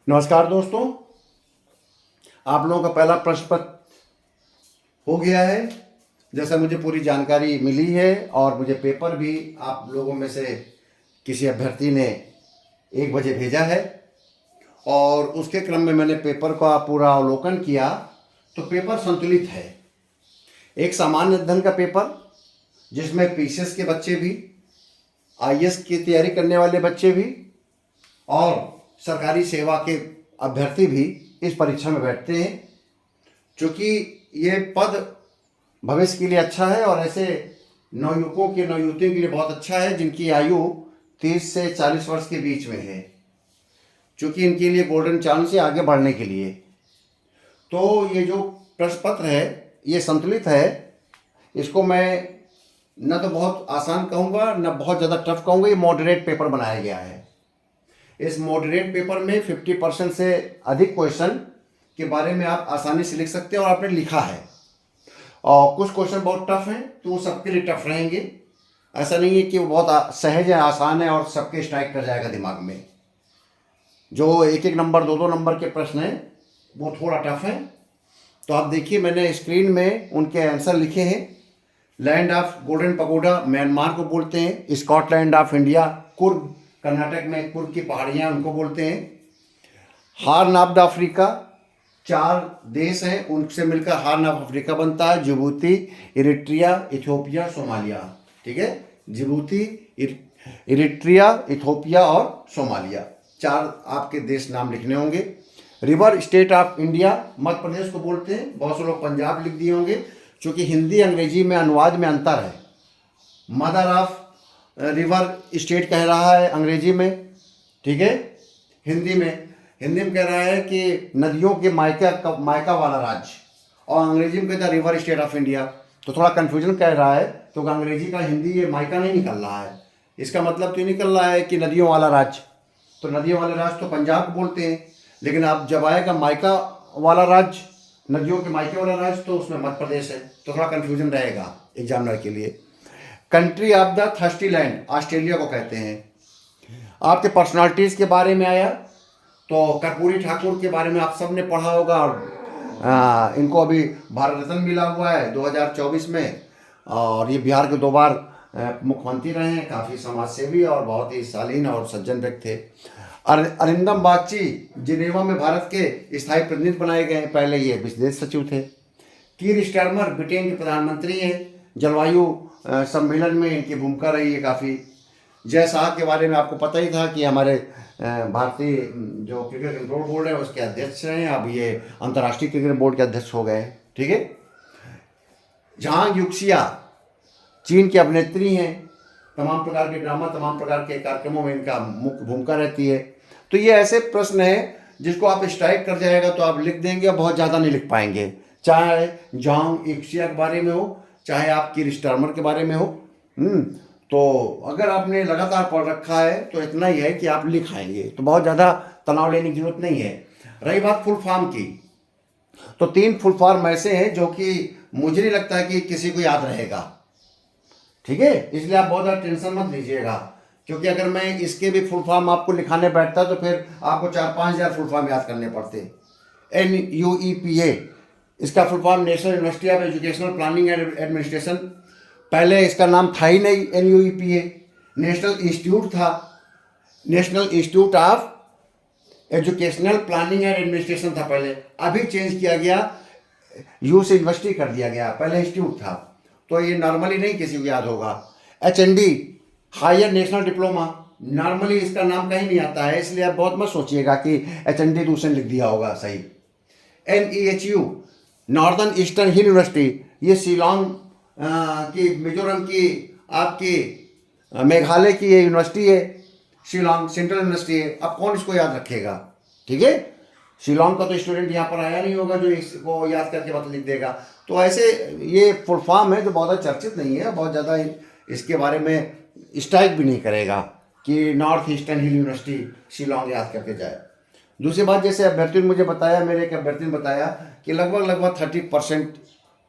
नमस्कार दोस्तों, आप लोगों का पहला प्रश्न पत्र हो गया है। जैसा मुझे पूरी जानकारी मिली है और मुझे पेपर भी आप लोगों में से किसी अभ्यर्थी ने 1 बजे भेजा है और उसके क्रम में मैंने पेपर का पूरा अवलोकन किया तो पेपर संतुलित है। एक सामान्य अध्ययन का पेपर जिसमें पीसीएस के बच्चे भी, आईएएस की तैयारी करने वाले बच्चे भी और सरकारी सेवा के अभ्यर्थी भी इस परीक्षा में बैठते हैं। चूँकि ये पद भविष्य के लिए अच्छा है और ऐसे नवयुवकों के नवयुवतियों के लिए बहुत अच्छा है जिनकी आयु 30 से 40 वर्ष के बीच में है, चूँकि इनके लिए गोल्डन चांस है आगे बढ़ने के लिए। तो ये जो प्रश्न पत्र है ये संतुलित है। इसको मैं न तो बहुत आसान कहूँगा न बहुत ज़्यादा टफ कहूँगा। ये मॉडरेट पेपर बनाया गया है। इस मॉडरेट पेपर में 50% से अधिक क्वेश्चन के बारे में आप आसानी से लिख सकते हैं और आपने लिखा है। और कुछ क्वेश्चन बहुत टफ हैं तो वो सबके लिए टफ रहेंगे। ऐसा नहीं है कि वो बहुत सहज है, आसान है और सबके स्ट्राइक कर जाएगा दिमाग में। जो एक एक नंबर, दो दो नंबर के प्रश्न हैं वो थोड़ा टफ है। तो आप देखिए, मैंने स्क्रीन में उनके आंसर लिखे हैं। Land of golden pagoda Myanmar को बोलते हैं। Scotland of India, Coorg Karnataka में कुर्ग की पहाड़ियाँ उनको बोलते हैं। हार्न ऑफ द अफ्रीका, 4 देश हैं उनसे मिलकर हार्न ऑफ अफ्रीका बनता है। Djibouti, Eritrea, Ethiopia, Somalia. ठीक है, जिबूती, इरिट्रिया, इथियोपिया और सोमालिया, 4 आपके देश नाम लिखने होंगे। River state of India Madhya Pradesh को बोलते हैं। बहुत से लोग पंजाब लिख दिए होंगे क्योंकि हिंदी अंग्रेजी में अनुवाद में अंतर है। मदर ऑफ रिवर स्टेट कह रहा है अंग्रेजी में, ठीक है। हिंदी में कह रहा है कि नदियों के मायका वाला राज्य, और अंग्रेजी में कहता है रिवर स्टेट ऑफ इंडिया। तो थोड़ा कन्फ्यूजन कह रहा है क्योंकि अंग्रेजी का हिंदी ये मायका नहीं निकल रहा है। इसका मतलब तो निकल रहा है कि नदियों वाला राज्य। तो नदियों वाले राज्य तो पंजाब को बोलते हैं, लेकिन आप जब आएगा मायका वाला राज्य, नदियों के मायके वाला राज्य, तो उसमें मध्य प्रदेश है। तो थोड़ा कन्फ्यूजन रहेगा एग्जामिनर के लिए। Country of the thirsty land Australia को कहते हैं। आपके पर्सनालिटीज़ के बारे में आया तो कर्पूरी ठाकुर के बारे में आप सब ने पढ़ा होगा और इनको अभी भारत रत्न मिला हुआ है 2024 में। और ये बिहार के 2 बार मुख्यमंत्री रहे हैं। काफ़ी समाजसेवी और बहुत ही शालीन और सज्जन व्यक्ति थे। अरिंदम बागची जिनेवा में भारत के स्थायी प्रतिनिधि बनाए गए हैं। पहले ये विदेश सचिव थे। कीर स्टारमर ब्रिटेन के प्रधानमंत्री हैं। जलवायु सम्मेलन में इनकी भूमिका रही है काफ़ी। जय शाह के बारे में आपको पता ही था कि हमारे भारतीय जो क्रिकेट कंट्रोल बोर्ड है उसके अध्यक्ष हैं। अब ये अंतर्राष्ट्रीय क्रिकेट बोर्ड के अध्यक्ष हो गए, ठीक है। झांग युक्सिया चीन की अभिनेत्री हैं। तमाम प्रकार के ड्रामा, तमाम प्रकार के कार्यक्रमों में इनका मुख्य भूमिका रहती है। तो ये ऐसे प्रश्न हैं जिसको आप स्ट्राइक कर जाएगा तो आप लिख देंगे और बहुत ज़्यादा नहीं लिख पाएंगे। चाहे झांग युक्सिया के बारे में हो, चाहे आप कीर स्टारमर के बारे में हो। तो अगर आपने लगातार पढ़ रखा है तो इतना ही है कि आप लिख आएंगे, तो बहुत ज़्यादा तनाव लेने की जरूरत नहीं है। रही बात फुल फॉर्म की, तो 3 फुल फॉर्म ऐसे हैं जो कि मुझे नहीं लगता है कि किसी को याद रहेगा, ठीक है। इसलिए आप बहुत ज़्यादा टेंशन मत लीजिएगा, क्योंकि अगर मैं इसके भी फुल फॉर्म आपको लिखाने बैठता तो फिर आपको 4-5 हज़ार फुल फॉर्म याद करने पड़ते। NUEPA, इसका full form national university of educational planning and administration. पहले इसका नाम था ही नहीं NUEPA, नेशनल इंस्टीट्यूट था, national institute of educational planning and administration था पहले। अभी चेंज किया गया, यू से यूनिवर्सिटी कर दिया गया, पहले इंस्टीट्यूट था। तो ये नॉर्मली नहीं किसी को याद होगा। HND higher national diploma, normally इसका नाम कहीं नहीं आता है, इसलिए आप बहुत मत सोचिएगा कि HND दूसरे लिख दिया होगा, सही। NEHU नॉर्दर्न ईस्टर्न हिल यूनिवर्सिटी, ये शिलोंग की, मिजोरम की, आपकी मेघालय की ये यूनिवर्सिटी है। शिलोंग सेंट्रल यूनिवर्सिटी है। अब कौन इसको याद रखेगा, ठीक है। शिलोंग का तो स्टूडेंट यहाँ पर आया नहीं होगा जो इसको याद करके बात लिख देगा। तो ऐसे ये फुल फॉर्म है जो बहुत चर्चित नहीं है, बहुत ज़्यादा इसके बारे में स्ट्राइक भी नहीं करेगा कि नॉर्थ ईस्टर्न हिल यूनिवर्सिटी शिलोंग याद करके जाए। दूसरी बात, जैसे अभ्यर्थी ने मुझे बताया, मेरे एक अभ्यर्थी ने बताया कि लगभग 30%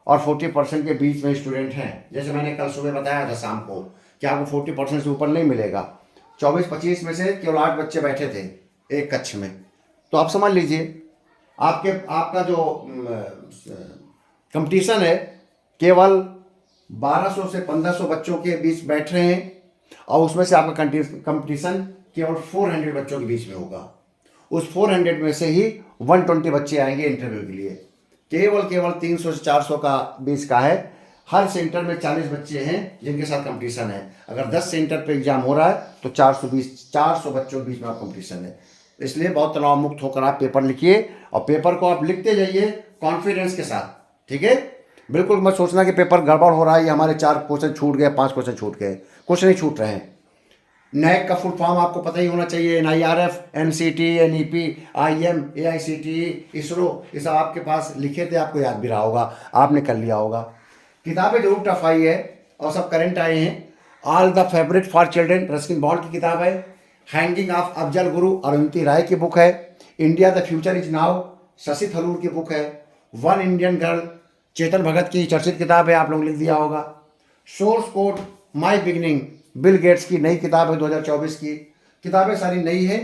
और 40% के बीच में स्टूडेंट हैं। जैसे मैंने कल सुबह बताया था शाम को कि आपको 40% से ऊपर नहीं मिलेगा। 24-25 में से केवल 8 बच्चे बैठे थे एक कक्ष में, तो आप समझ लीजिए आपका जो कंपटीशन है केवल 1200 से 1500 बच्चों के बीच बैठ रहे हैं, और उसमें से आपका कंपटीशन केवल 400 बच्चों के बीच में होगा। उस 400 में से ही 120 बच्चे आएंगे इंटरव्यू के लिए। केवल 300 से 400 का बीच का है। हर सेंटर में 40 बच्चे हैं जिनके साथ कंपटीशन है। अगर 10 सेंटर पे एग्जाम हो रहा है तो 400 बच्चों के बीच में आप कंपटीशन है। इसलिए बहुत तनाव मुक्त होकर आप पेपर लिखिए, और पेपर को आप लिखते जाइए कॉन्फिडेंस के साथ, ठीक है। बिल्कुल मत सोचना कि पेपर गड़बड़ हो रहा है, ये हमारे 4 क्वेश्चन छूट गए, 5 क्वेश्चन छूट गए। कुछ नहीं छूट रहे हैं। नैक का फुल फॉर्म आपको पता ही होना चाहिए। NIRF, NCT, NEP, IM, AICTE, ISRO, ये सब आपके पास लिखे थे, आपको याद भी रहा होगा, आपने कर लिया होगा। किताबें जरूर टफ आई है और सब करंट आए हैं। All the favourite for children Ruskin bond की किताब है। हैंगिंग ऑफ अफजल गुरु अरुंधति राय की बुक है। India the future is now Shashi Tharoor की बुक है। One Indian girl Chetan Bhagat की चर्चित किताब है, आप लोग लिख दिया होगा। Source code my beginning Bill Gates की नई किताब है 2024 की। किताबें सारी नई है।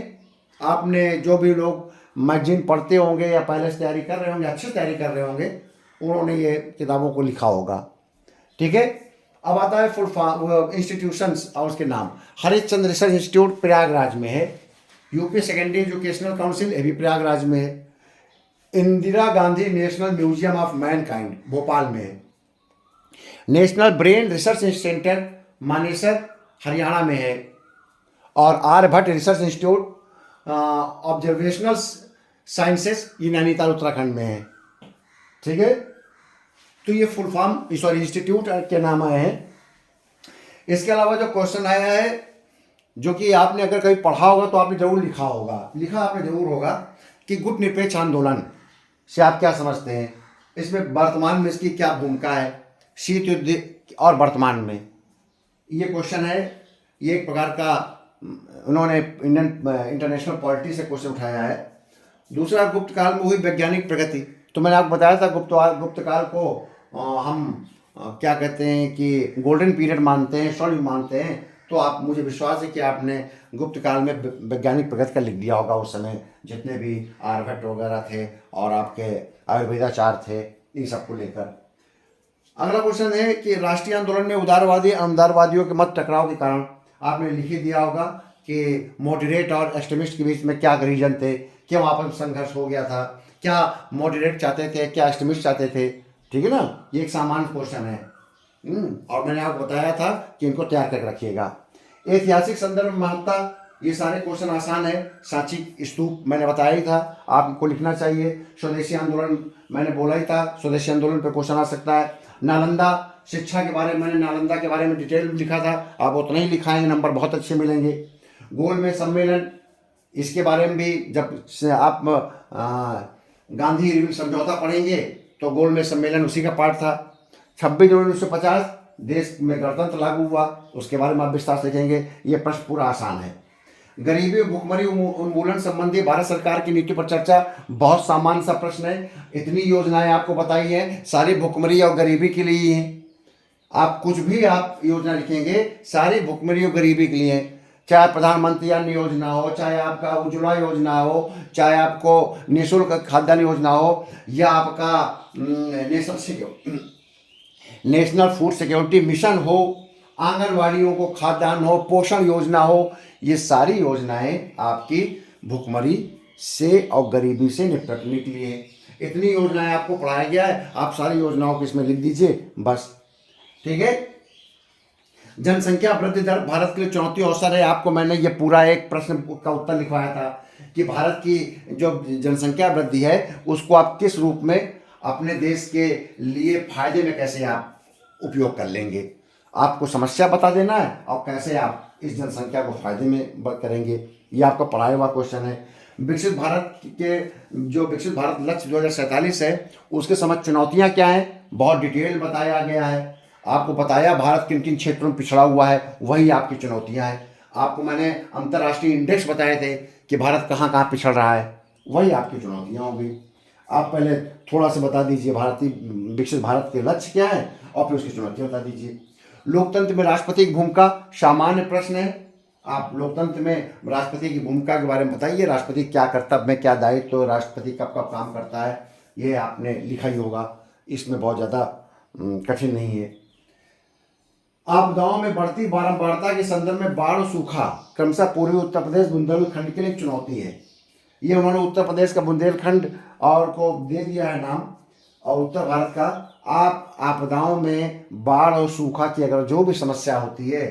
आपने जो भी लोग मैगजीन पढ़ते होंगे या पहले से तैयारी कर रहे होंगे, अच्छी तैयारी कर रहे होंगे, उन्होंने ये किताबों को लिखा होगा, ठीक है। अब आता है फुल फॉर्म इंस्टीट्यूशंस और उसके नाम। हरिश्चंद्र रिसर्च इंस्टीट्यूट प्रयागराज में है। यूपी सेकेंडरी एजुकेशनल काउंसिल ये भी प्रयागराज में है। Indira Gandhi national museum of mankind Bhopal में है। National brain research centre Manesar Haryana में है। और Aryabhatta research institute observational sciences ये नैनीताल उत्तराखंड में है, ठीक है। तो ये फुल फॉर्म इंस्टीट्यूट के नाम आए हैं। इसके अलावा जो क्वेश्चन आया है, जो कि आपने अगर कभी पढ़ा होगा तो आपने जरूर लिखा आपने जरूर होगा कि गुट निरपेक्ष आंदोलन से आप क्या समझते हैं, इसमें वर्तमान में इसकी क्या भूमिका है, शीत युद्ध और वर्तमान में। ये क्वेश्चन है। ये एक प्रकार का उन्होंने इंटरनेशनल पॉलिटी से क्वेश्चन उठाया है। दूसरा, गुप्त काल में हुई वैज्ञानिक प्रगति। तो मैंने आपको बताया था गुप्त काल को हम क्या कहते हैं कि गोल्डन पीरियड मानते हैं, स्वर्ण मानते हैं। तो आप, मुझे विश्वास है कि आपने गुप्त काल में वैज्ञानिक प्रगति का लिख दिया होगा। उस समय जितने भी आर्यभट्ट वगैरह थे और आपके आयुर्वेदाचार्य थे, इन सबको लेकर। अगला क्वेश्चन है कि राष्ट्रीय आंदोलन में उदारवादी अमदारवादियों के मत टकराव के कारण आपने लिख ही दिया होगा कि मॉडरेट और एक्सट्रीमिस्ट के बीच में क्या रीजन थे, क्यों आपस में संघर्ष हो गया था, क्या मॉडरेट चाहते थे, क्या एक्सट्रीमिस्ट चाहते थे, ठीक है ना। ये एक सामान्य क्वेश्चन है। और मैंने आपको बताया था कि इनको तैयार करके रखिएगा। ऐतिहासिक संदर्भ महत्ता, ये सारे क्वेश्चन आसान है। सांची स्तूप मैंने बताया ही था, आपको लिखना चाहिए। स्वदेशी आंदोलन मैंने बोला ही था, स्वदेशी आंदोलन पर क्वेश्चन आ सकता है। नालंदा शिक्षा के बारे में मैंने नालंदा के बारे में डिटेल में लिखा था, आप उतना ही लिखाएंगे, नंबर बहुत अच्छे मिलेंगे। गोलमेज सम्मेलन, इसके बारे में भी जब से आप गांधी इरविन समझौता पढ़ेंगे तो गोलमेज सम्मेलन उसी का पार्ट था। 26 जनवरी 1950 देश में गणतंत्र लागू हुआ, उसके बारे में आप विस्तार से लिखेंगे। ये प्रश्न पूरा आसान है। गरीबी और भुखमरी उन्मूलन संबंधी भारत सरकार की नीति पर चर्चा, बहुत सामान्य सा प्रश्न है। इतनी योजनाएं आपको बताई हैं, सारी भुखमरी और गरीबी के लिए ही हैं। आप कुछ भी आप योजना लिखेंगे, सारी भुखमरी और गरीबी के लिए हैं। चाहे प्रधानमंत्री अन्न योजना हो, चाहे आपका उज्ज्वला योजना हो, चाहे आपको निःशुल्क खाद्यान्न योजना हो, या आपका नेशनल फूड सिक्योरिटी मिशन हो, आंगनवाड़ियों को खाद्यान्न हो, पोषण योजना हो, ये सारी योजनाएं आपकी भुखमरी से और गरीबी से निपटने के लिए। इतनी योजनाएं आपको पढ़ाया गया है, आप सारी योजनाओं को इसमें लिख दीजिए बस, ठीक है। जनसंख्या वृद्धि दर भारत के लिए चुनौती अवसर है। आपको मैंने ये पूरा एक प्रश्न का उत्तर लिखवाया था कि भारत की जो जनसंख्या वृद्धि है उसको आप किस रूप में अपने देश के लिए फायदे में कैसे आप उपयोग कर लेंगे। आपको समस्या बता देना है और कैसे आप इस जनसंख्या को फायदे में करेंगे, ये आपका पढ़ाया हुआ क्वेश्चन है। विकसित भारत के जो विकसित भारत लक्ष्य 2047 है, उसके समझ चुनौतियां क्या हैं, बहुत डिटेल बताया गया है। आपको बताया भारत किन किन क्षेत्रों में पिछड़ा हुआ है, वही आपकी चुनौतियां हैं। आपको मैंने अंतर्राष्ट्रीय इंडेक्स बताए थे कि भारत कहाँ कहाँ पिछड़ रहा है, वही आपकी चुनौतियां होंगी। आप पहले थोड़ा सा बता दीजिए भारतीय विकसित भारत के लक्ष्य क्या है और फिर उसकी चुनौतियां बता दीजिए। लोकतंत्र में राष्ट्रपति की भूमिका सामान्य प्रश्न है, आप लोकतंत्र में राष्ट्रपति की भूमिका के बारे में बताइए, राष्ट्रपति क्या कर्तव्य में, क्या दायित्व, राष्ट्रपति कब कब काम करता है, ये आपने लिखा ही होगा, इसमें बहुत ज़्यादा कठिन नहीं है। आपदाओं में बढ़ती बारंबारता के संदर्भ में बाढ़ और सूखा क्रमशः पूर्वी उत्तर प्रदेश बुंदेलखंड के लिए एक चुनौती है। ये उन्होंने उत्तर प्रदेश का बुंदेलखंड और को दे दिया है नाम, और उत्तर भारत का। आप आपदाओं में बाढ़ और सूखा की अगर जो भी समस्या होती है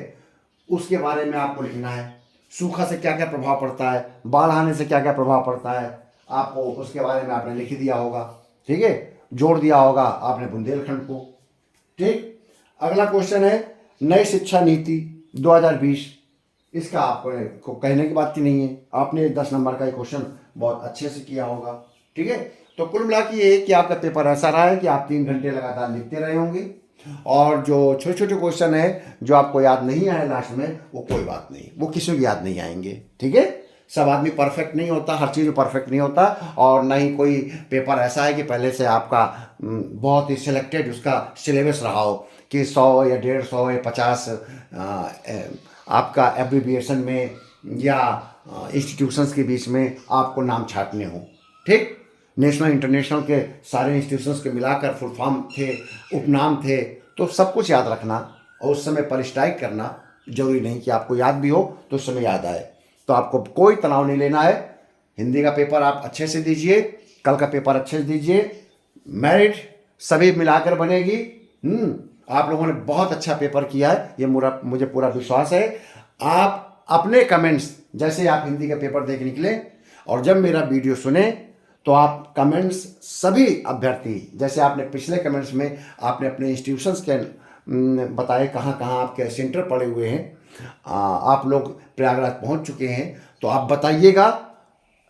उसके बारे में आपको लिखना है। सूखा से क्या क्या प्रभाव पड़ता है, बाढ़ आने से क्या क्या प्रभाव पड़ता है, आपको उसके बारे में आपने लिख दिया होगा, ठीक है, जोड़ दिया होगा आपने बुंदेलखंड को। ठीक, अगला क्वेश्चन है नई शिक्षा नीति 2020। इसका आपको कहने की बात ही नहीं है, आपने 10 नंबर का क्वेश्चन बहुत अच्छे से किया होगा, ठीक है। तो कुल मिला के ये कि आपका पेपर ऐसा रहा है कि आप 3 घंटे लगातार लिखते रहे होंगे, और जो छोटे छोटे क्वेश्चन है जो आपको याद नहीं आए लास्ट में, वो कोई बात नहीं, वो किसी को याद नहीं आएंगे, ठीक है। सब आदमी परफेक्ट नहीं होता, हर चीज़ परफेक्ट नहीं होता, और ना ही कोई पेपर ऐसा है कि पहले से आपका बहुत ही सिलेक्टेड उसका सिलेबस रहा हो कि 100 या 150 या 50 आपका एब्रिविएशन में या इंस्टीट्यूशंस के बीच में आपको नाम छाटने हो, ठीक। नेशनल इंटरनेशनल के सारे इंस्टीट्यूशंस के मिलाकर फुल फॉर्म थे, उपनाम थे, तो सब कुछ याद रखना और उस समय पर स्ट्राइक करना जरूरी नहीं कि आपको याद भी हो तो उस समय याद आए। तो आपको कोई तनाव नहीं लेना है। हिंदी का पेपर आप अच्छे से दीजिए, कल का पेपर अच्छे से दीजिए, मेरिट सभी मिलाकर बनेगी। आप लोगों ने बहुत अच्छा पेपर किया है, ये मुझे पूरा विश्वास है। आप अपने कमेंट्स, जैसे आप हिंदी का पेपर देख निकले और जब मेरा वीडियो सुने तो आप कमेंट्स सभी अभ्यर्थी, जैसे आपने पिछले कमेंट्स में आपने अपने इंस्टीट्यूशंस के बताए कहाँ कहाँ आपके सेंटर पड़े हुए हैं, आप लोग प्रयागराज पहुँच चुके हैं, तो आप बताइएगा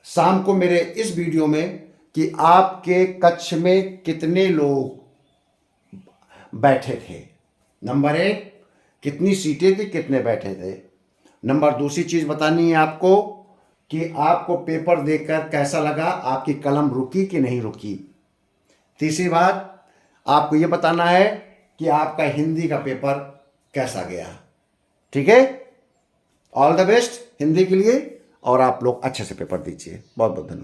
शाम को मेरे इस वीडियो में कि आपके कक्ष में कितने लोग बैठे थे। नंबर 1, कितनी सीटें थी, कितने बैठे थे। नंबर 2 चीज़ बतानी है आपको कि आपको पेपर देखकर कैसा लगा, आपकी कलम रुकी कि नहीं रुकी। तीसरी बात, आपको ये बताना है कि आपका हिंदी का पेपर कैसा गया, ठीक है। ऑल द बेस्ट हिंदी के लिए, और आप लोग अच्छे से पेपर दीजिए। बहुत बहुत धन्यवाद।